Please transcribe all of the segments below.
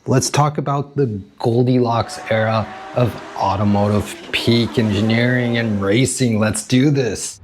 Let's talk about the Goldilocks era of automotive peak engineering and racing. Let's do this.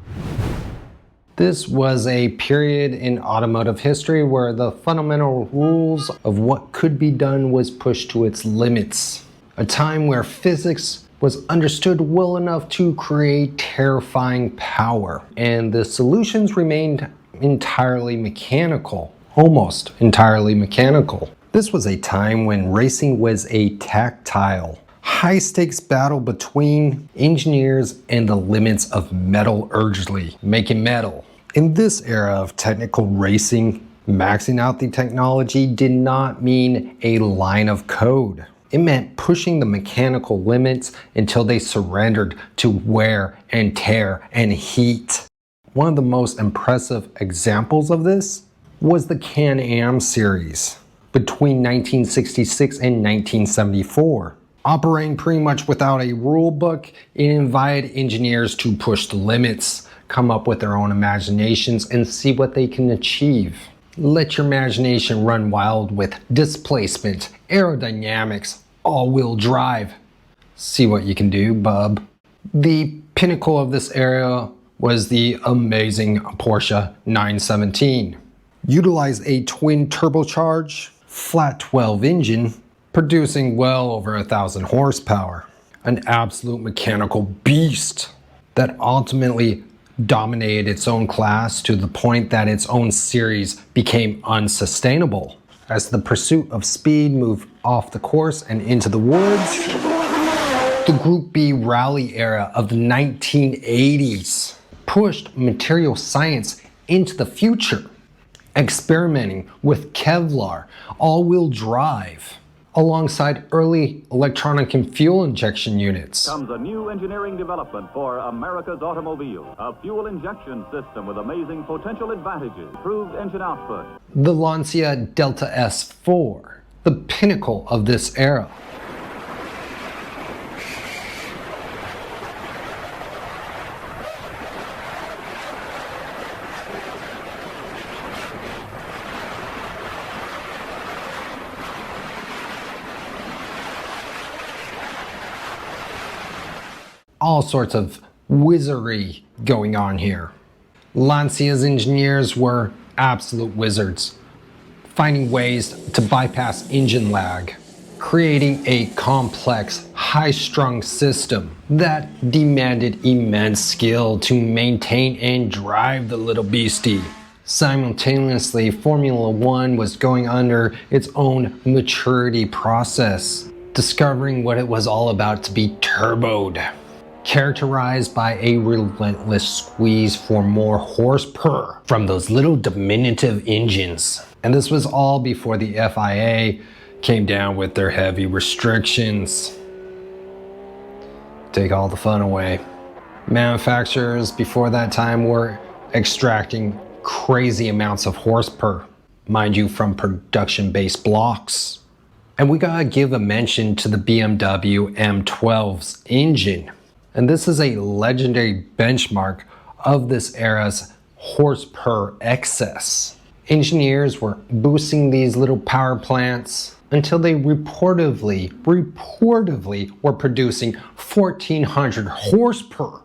This was a period in automotive history where the fundamental rules of what could be done was pushed to its limits. A time where physics was understood well enough to create terrifying power, and the solutions remained entirely mechanical, almost entirely mechanical. This was a time when racing was a tactile, high-stakes battle between engineers and the limits of metallurgy, making metal. In this era of technical racing, maxing out the technology did not mean a line of code. It meant pushing the mechanical limits until they surrendered to wear and tear and heat. One of the most impressive examples of this was the Can-Am series between 1966 and 1974. Operating pretty much without a rule book, it invited engineers to push the limits, come up with their own imaginations, and see what they can achieve. Let your imagination run wild with displacement, aerodynamics, all-wheel drive. See what you can do, bub. The pinnacle of this era was the amazing Porsche 917. Utilized a twin turbocharged, flat 12 engine, producing well over 1,000 horsepower. An absolute mechanical beast that ultimately dominated its own class to the point that its own series became unsustainable. As the pursuit of speed moved off the course and into the woods, the Group B rally era of the 1980s pushed material science into the future, experimenting with Kevlar, all-wheel drive, alongside early electronic and fuel injection units. Comes a new engineering development for America's automobile, a fuel injection system with amazing potential advantages, improved engine output. The Lancia Delta S4, the pinnacle of this era. All sorts of wizardry going on here. Lancia's engineers were absolute wizards, finding ways to bypass engine lag, creating a complex, high-strung system that demanded immense skill to maintain and drive the little beastie. Simultaneously, Formula One was going under its own maturity process, discovering what it was all about to be turboed, characterized by a relentless squeeze for more horsepower from those little diminutive engines. And this was all before the FIA came down with their heavy restrictions. Take all the fun away. Manufacturers before that time were extracting crazy amounts of horsepower, mind you, from production-based blocks. And we gotta give a mention to the BMW M12's engine. And this is a legendary benchmark of this era's horsepower excess. Engineers were boosting these little power plants until they reportedly were producing 1,400 horsepower.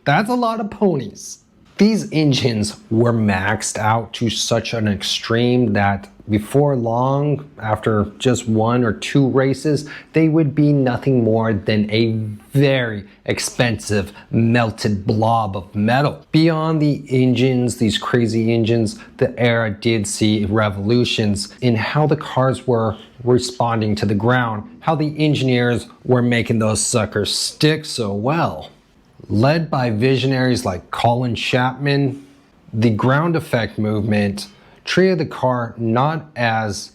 That's a lot of ponies. These engines were maxed out to such an extreme that before long, after just 1 or 2 races, they would be nothing more than a very expensive melted blob of metal. Beyond the engines, these crazy engines, the era did see revolutions in how the cars were responding to the ground, how the engineers were making those suckers stick so well. Led by visionaries like Colin Chapman, the ground effect movement treated the car not as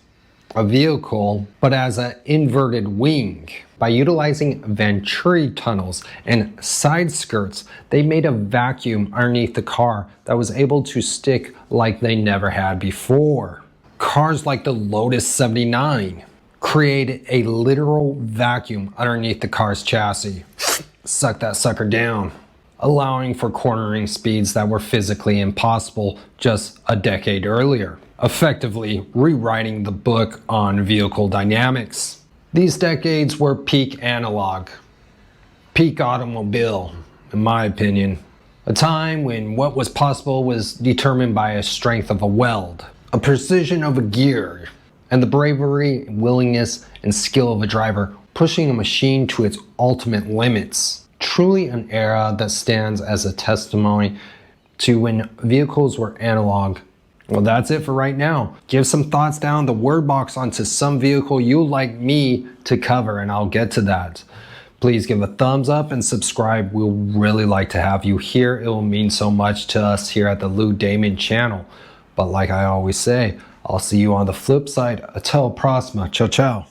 a vehicle, but as an inverted wing. By utilizing Venturi tunnels and side skirts, they made a vacuum underneath the car that was able to stick like they never had before. Cars like the Lotus 79 created a literal vacuum underneath the car's chassis. Suck that sucker down, allowing for cornering speeds that were physically impossible just a decade earlier. effectively rewriting the book on vehicle dynamics. These decades were peak analog, peak automobile, in my opinion. A time when what was possible was determined by a strength of a weld, a precision of a gear, and the bravery, willingness, and skill of a driver pushing a machine to its ultimate limits. Truly an era that stands as a testimony to when vehicles were analog. Well, that's it for right now. Give some thoughts down in the word box onto some vehicle you'd like me to cover, and I'll get to that. Please give a thumbs up and subscribe. We'll really like to have you here. It will mean so much to us here at the Lou Damon channel. But like I always say, I'll see you on the flip side. Atel Prosma. Ciao, ciao.